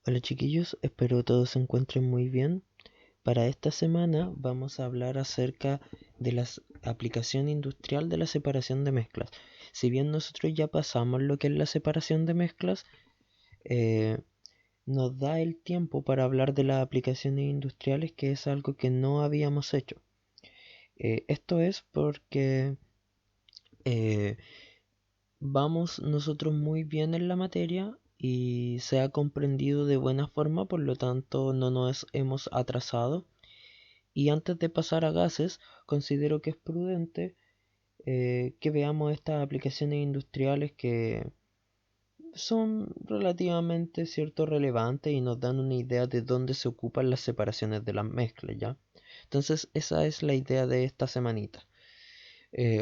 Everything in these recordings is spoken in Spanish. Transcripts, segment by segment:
Hola chiquillos, espero todos se encuentren muy bien. Para esta semana vamos a hablar acerca de la aplicación industrial de la separación de mezclas. Si bien nosotros ya pasamos lo que es la separación de mezclas, eh, nos da el tiempo para hablar de las aplicaciones industriales, que es algo que no habíamos hecho. Esto es porque eh, vamos nosotros muy bien en la materia y se ha comprendido de buena forma, por lo tanto no nos hemos atrasado. Y antes de pasar a gases, considero que es prudente que veamos estas aplicaciones industriales que son relativamente relevantes y nos dan una idea de dónde se ocupan las separaciones de las mezclas, ¿ya? Entonces esa es la idea de esta semanita.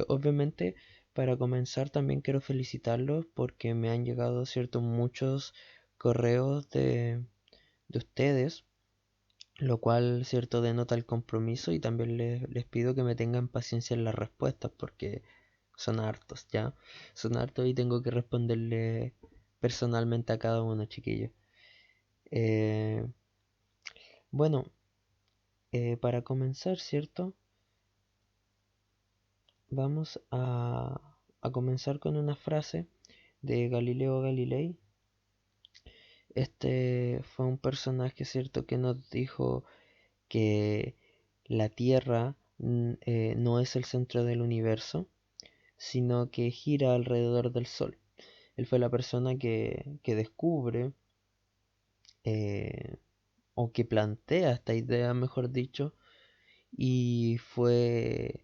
Obviamente, para comenzar también quiero felicitarlos porque me han llegado muchos correos de ustedes, lo cual denota el compromiso, y también les pido que me tengan paciencia en las respuestas porque son hartos, ¿ya? Son hartos y tengo que responderle personalmente a cada uno, chiquillos. Eh, bueno, para comenzar, ¿cierto? Vamos a comenzar con una frase de Galileo Galilei. Este fue un personaje, ¿cierto?, que nos dijo que la Tierra no es el centro del universo, sino que gira alrededor del Sol. Él fue la persona que descubre eh, o que plantea esta idea, mejor dicho, y fue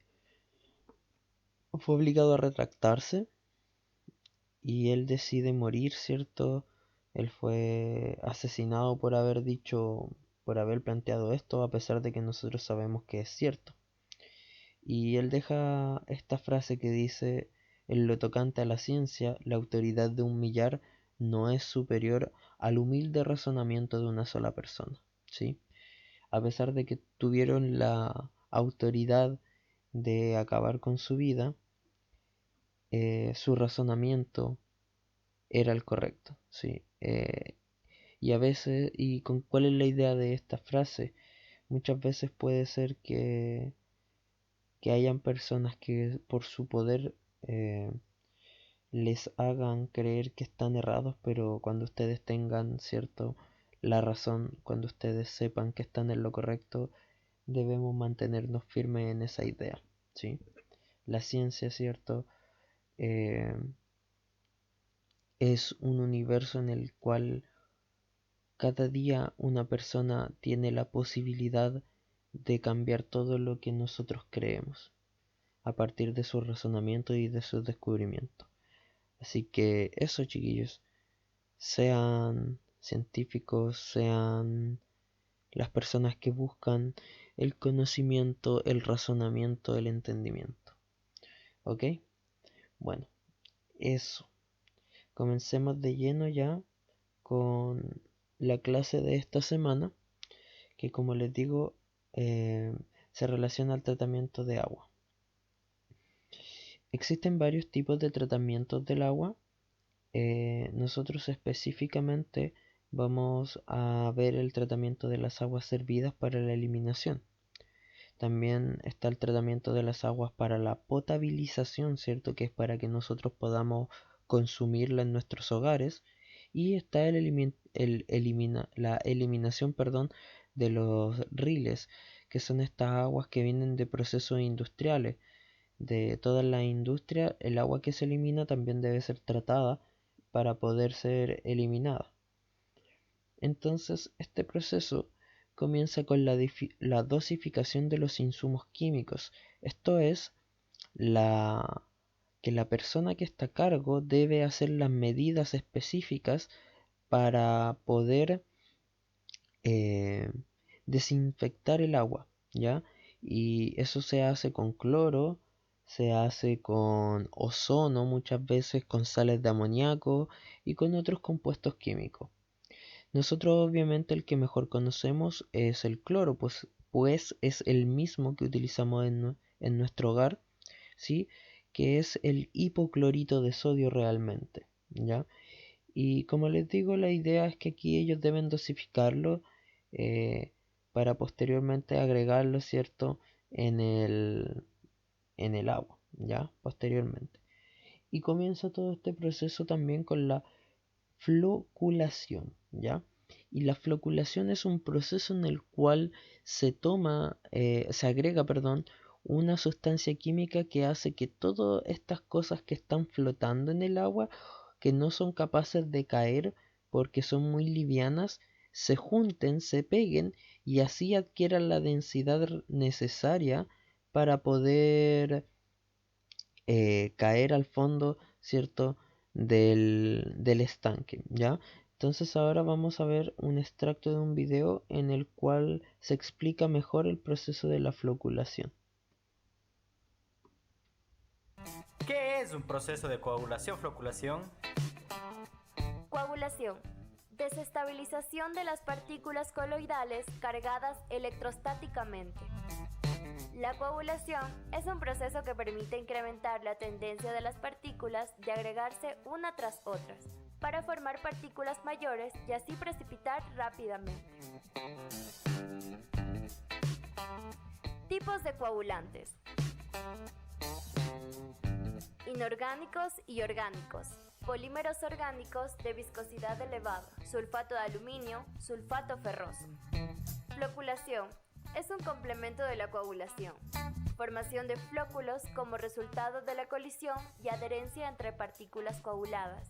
obligado a retractarse y él decide morir, ¿cierto? Él fue asesinado por haber dicho, por haber planteado esto, a pesar de que nosotros sabemos que es cierto. Y él deja esta frase que dice: en lo tocante a la ciencia, la autoridad de un millar no es superior al humilde razonamiento de una sola persona, ¿sí? A pesar de que tuvieron la autoridad de acabar con su vida, su razonamiento era el correcto, ¿sí? Y a veces, ¿y con cuál es la idea de esta frase? Muchas veces puede ser que hayan personas que por su poder les hagan creer que están errados, pero cuando ustedes tengan, ¿cierto?, la razón, cuando ustedes sepan que están en lo correcto, debemos mantenernos firmes en esa idea, ¿sí? La ciencia, ¿cierto?, eh, es un universo en el cual cada día una persona tiene la posibilidad de cambiar todo lo que nosotros creemos a partir de su razonamiento y de sus descubrimientos. Así que eso, chiquillos, sean científicos, sean las personas que buscan el conocimiento, el razonamiento, el entendimiento. ¿Ok? Bueno, eso. Comencemos de lleno ya con la clase de esta semana, que como les digo, se relaciona al tratamiento de agua. Existen varios tipos de tratamientos del agua. Nosotros específicamente vamos a ver el tratamiento de las aguas servidas para la eliminación. También está el tratamiento de las aguas para la potabilización, ¿cierto?, que es para que nosotros podamos consumirla en nuestros hogares. Y está la eliminación, perdón, de los riles, que son estas aguas que vienen de procesos industriales. De toda la industria, el agua que se elimina también debe ser tratada para poder ser eliminada. Entonces, este proceso comienza con la dosificación de los insumos químicos. Esto es, que la persona que está a cargo debe hacer las medidas específicas para poder eh, desinfectar el agua, ¿ya? Y eso se hace con cloro, se hace con ozono, muchas veces con sales de amoníaco y con otros compuestos químicos. Nosotros obviamente el que mejor conocemos es el cloro, pues es el mismo que utilizamos en nuestro hogar, ¿sí? Que es el hipoclorito de sodio realmente, ¿ya? Y como les digo, la idea es que aquí ellos deben dosificarlo para posteriormente agregarlo, ¿cierto? En el agua, ¿ya? Posteriormente. Y comienza todo este proceso también con la floculación, ¿ya? Y la floculación es un proceso en el cual se agrega, perdón, una sustancia química que hace que todas estas cosas que están flotando en el agua, que no son capaces de caer porque son muy livianas, se junten, se peguen y así adquieran la densidad necesaria para poder caer al fondo, ¿cierto? Del estanque, ¿ya? Entonces ahora vamos a ver un extracto de un video en el cual se explica mejor el proceso de la floculación. ¿Qué es un proceso de coagulación-floculación? Coagulación. Desestabilización de las partículas coloidales cargadas electrostáticamente. La coagulación es un proceso que permite incrementar la tendencia de las partículas de agregarse una tras otras para formar partículas mayores y así precipitar rápidamente. Tipos de coagulantes. Inorgánicos y orgánicos. Polímeros orgánicos de viscosidad elevada. Sulfato de aluminio, sulfato ferroso. Floculación. Es un complemento de la coagulación. Formación de flóculos como resultado de la colisión y adherencia entre partículas coaguladas.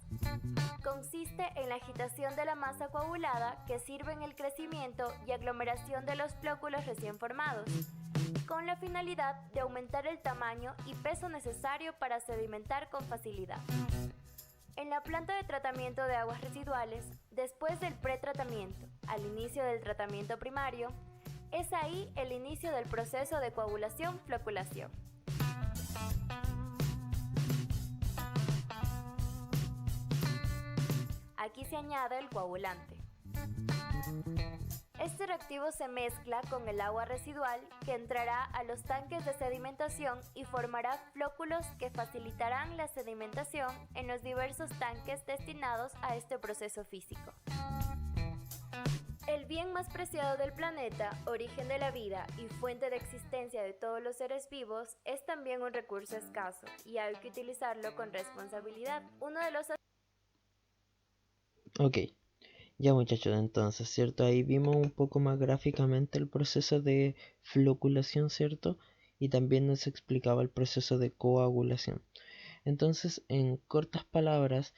Consiste en la agitación de la masa coagulada que sirve en el crecimiento y aglomeración de los flóculos recién formados, con la finalidad de aumentar el tamaño y peso necesario para sedimentar con facilidad. En la planta de tratamiento de aguas residuales, después del pretratamiento, al inicio del tratamiento primario, es ahí el inicio del proceso de coagulación-floculación. Aquí se añade el coagulante. Este reactivo se mezcla con el agua residual que entrará a los tanques de sedimentación y formará flóculos que facilitarán la sedimentación en los diversos tanques destinados a este proceso físico. El bien más preciado del planeta, origen de la vida y fuente de existencia de todos los seres vivos, es también un recurso escaso y hay que utilizarlo con responsabilidad. Ok, ya muchachos, entonces, ¿cierto? Ahí vimos un poco más gráficamente el proceso de floculación, ¿cierto? Y también nos explicaba el proceso de coagulación. Entonces, en cortas palabras,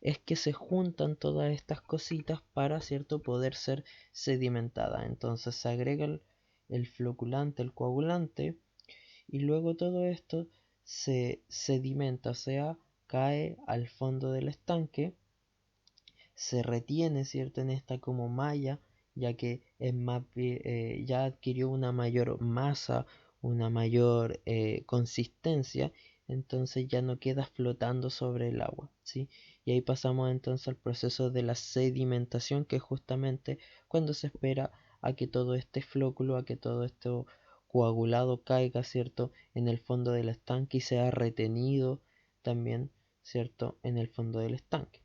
es que se juntan todas estas cositas para, ¿cierto?, poder ser sedimentadas. Entonces se agrega el floculante, el coagulante, y luego todo esto se sedimenta, o sea, cae al fondo del estanque, se retiene, ¿cierto?, en esta como malla, ya que es más, ya adquirió una mayor masa, una mayor consistencia, entonces ya no queda flotando sobre el agua, ¿sí? Y ahí pasamos entonces al proceso de la sedimentación, que es justamente cuando se espera a que todo este flóculo, a que todo esto coagulado caiga, ¿cierto?, en el fondo del estanque y sea retenido también, ¿cierto?, en el fondo del estanque.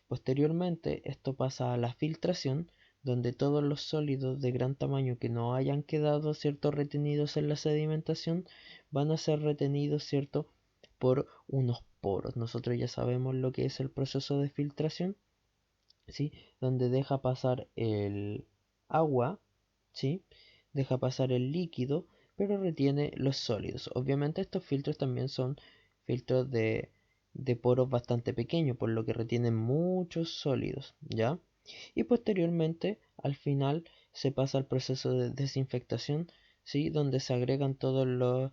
Posteriormente, esto pasa a la filtración, donde todos los sólidos de gran tamaño que no hayan quedado, ¿cierto?, retenidos en la sedimentación, van a ser retenidos, ¿cierto?, por unos poros. Nosotros ya sabemos lo que es el proceso de filtración, ¿sí?, donde deja pasar el agua, ¿sí?, deja pasar el líquido, pero retiene los sólidos. Obviamente estos filtros también son filtros de poros bastante pequeños, por lo que retienen muchos sólidos, ¿ya? Y posteriormente, al final, se pasa al proceso de desinfectación, ¿sí?, donde se agregan todos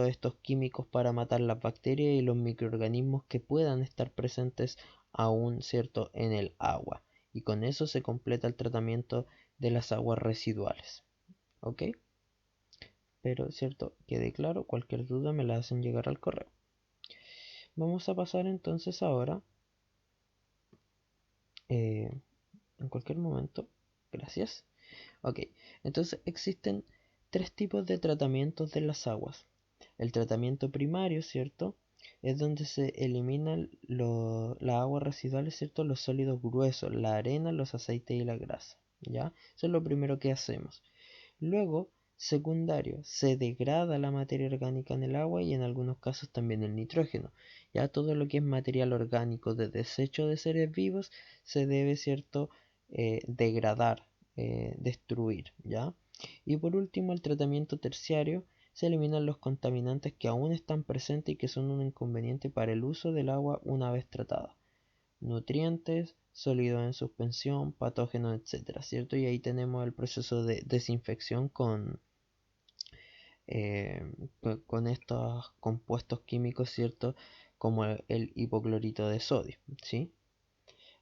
estos químicos para matar las bacterias y los microorganismos que puedan estar presentes aún, ¿cierto?, en el agua. Y con eso se completa el tratamiento de las aguas residuales. ¿Ok? Pero, ¿cierto? Quede claro, cualquier duda me la hacen llegar al correo. Vamos a pasar entonces ahora, en cualquier momento, gracias. Ok, entonces existen tres tipos de tratamientos de las aguas. El tratamiento primario, ¿cierto? es donde se eliminan las aguas residuales, ¿cierto? Los sólidos gruesos, la arena, los aceites y la grasa, ¿ya? Eso es lo primero que hacemos. Luego, secundario, se degrada la materia orgánica en el agua y en algunos casos también el nitrógeno. Ya todo lo que es material orgánico de desecho de seres vivos se debe, ¿cierto? Degradar, destruir, ¿ya? Y por último, el tratamiento terciario, se eliminan los contaminantes que aún están presentes y que son un inconveniente para el uso del agua una vez tratada. Nutrientes, sólidos en suspensión, patógenos, etcétera, ¿cierto? Y ahí tenemos el proceso de desinfección eh, con estos compuestos químicos, ¿cierto? Como el hipoclorito de sodio, ¿sí?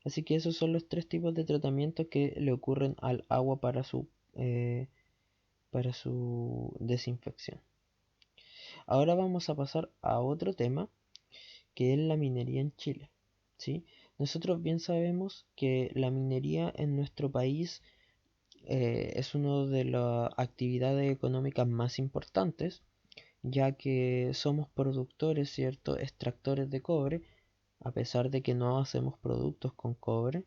Así que esos son los 3 tipos de tratamientos que le ocurren al agua para su desinfección. Ahora vamos a pasar a otro tema que es la minería en Chile, ¿sí? Nosotros bien sabemos que la minería en nuestro país es una de las actividades económicas más importantes, ya que somos productores, ¿cierto? Extractores de cobre, a pesar de que no hacemos productos con cobre,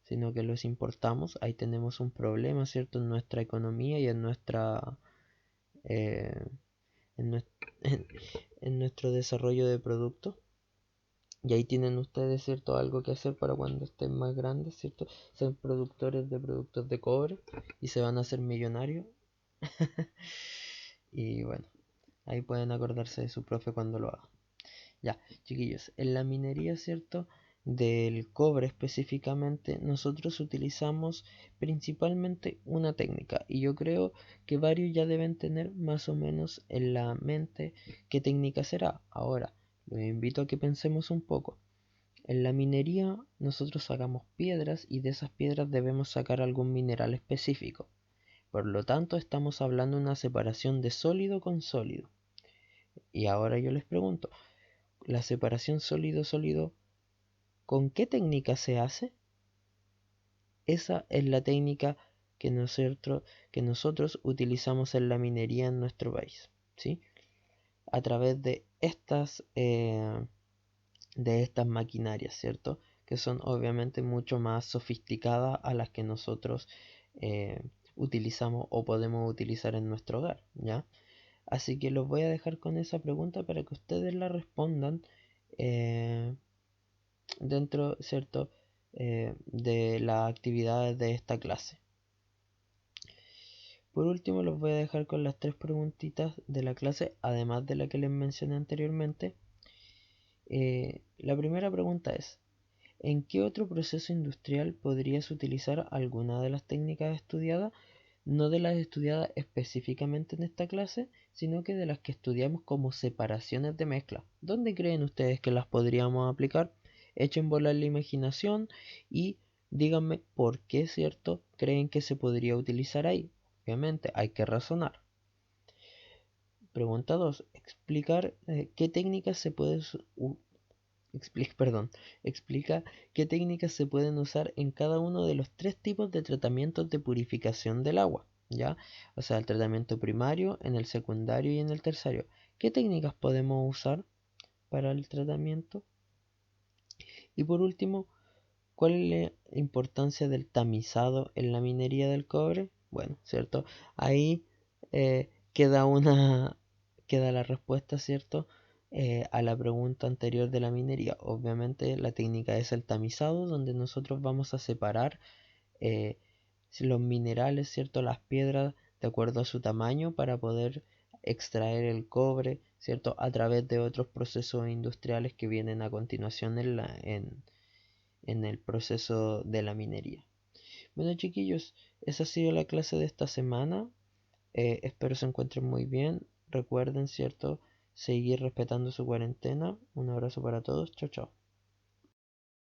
sino que los importamos. Ahí tenemos un problema, ¿cierto? En nuestra economía y en eh, en, en nuestro desarrollo de productos. Y ahí tienen ustedes, ¿cierto? Algo que hacer para cuando estén más grandes, ¿cierto? Ser productores de productos de cobre y se van a hacer millonarios. Y bueno, ahí pueden acordarse de su profe cuando lo haga. Ya, chiquillos, en la minería, ¿cierto? Del cobre específicamente, nosotros utilizamos principalmente una técnica y yo creo que varios ya deben tener más o menos en la mente qué técnica será. Ahora, los invito a que pensemos un poco. En la minería nosotros sacamos piedras y de esas piedras debemos sacar algún mineral específico. Por lo tanto, estamos hablando de una separación de sólido con sólido. Y ahora yo les pregunto, ¿la separación sólido-sólido con qué técnica se hace? Esa es la técnica que nosotros utilizamos en la minería en nuestro país, ¿sí? A través de estas maquinarias, ¿cierto? Que son obviamente mucho más sofisticadas a las que nosotros utilizamos o podemos utilizar en nuestro hogar, ¿ya? Así que los voy a dejar con esa pregunta para que ustedes la respondan eh, dentro, ¿cierto? De las actividades de esta clase. Por último, los voy a dejar con las 3 preguntitas de la clase, además de la que les mencioné anteriormente. La primera pregunta es, ¿en qué otro proceso industrial podrías utilizar alguna de las técnicas estudiadas? No de las estudiadas específicamente en esta clase, sino que de las que estudiamos como separaciones de mezcla. ¿Dónde creen ustedes que las podríamos aplicar? Echen volar la imaginación y díganme por qué, ¿cierto?, creen que se podría utilizar ahí. Obviamente hay que razonar. Pregunta 2. Explicar qué técnicas se pueden explica qué técnicas se pueden usar en cada uno de los 3 tipos de tratamientos de purificación del agua, ¿ya? O sea, el tratamiento primario, en el secundario y en el terciario. ¿Qué técnicas podemos usar para el tratamiento? Y por último, ¿cuál es la importancia del tamizado en la minería del cobre? Bueno, ¿cierto? Ahí queda la respuesta, ¿cierto? A la pregunta anterior de la minería. Obviamente la técnica es el tamizado, donde nosotros vamos a separar eh, los minerales, ¿cierto? Las piedras de acuerdo a su tamaño para poder extraer el cobre, ¿cierto? A través de otros procesos industriales que vienen a continuación en el proceso de la minería. Bueno, chiquillos, esa ha sido la clase de esta semana. Espero se encuentren muy bien. Recuerden, ¿cierto?, seguir respetando su cuarentena. Un abrazo para todos. Chao, chao.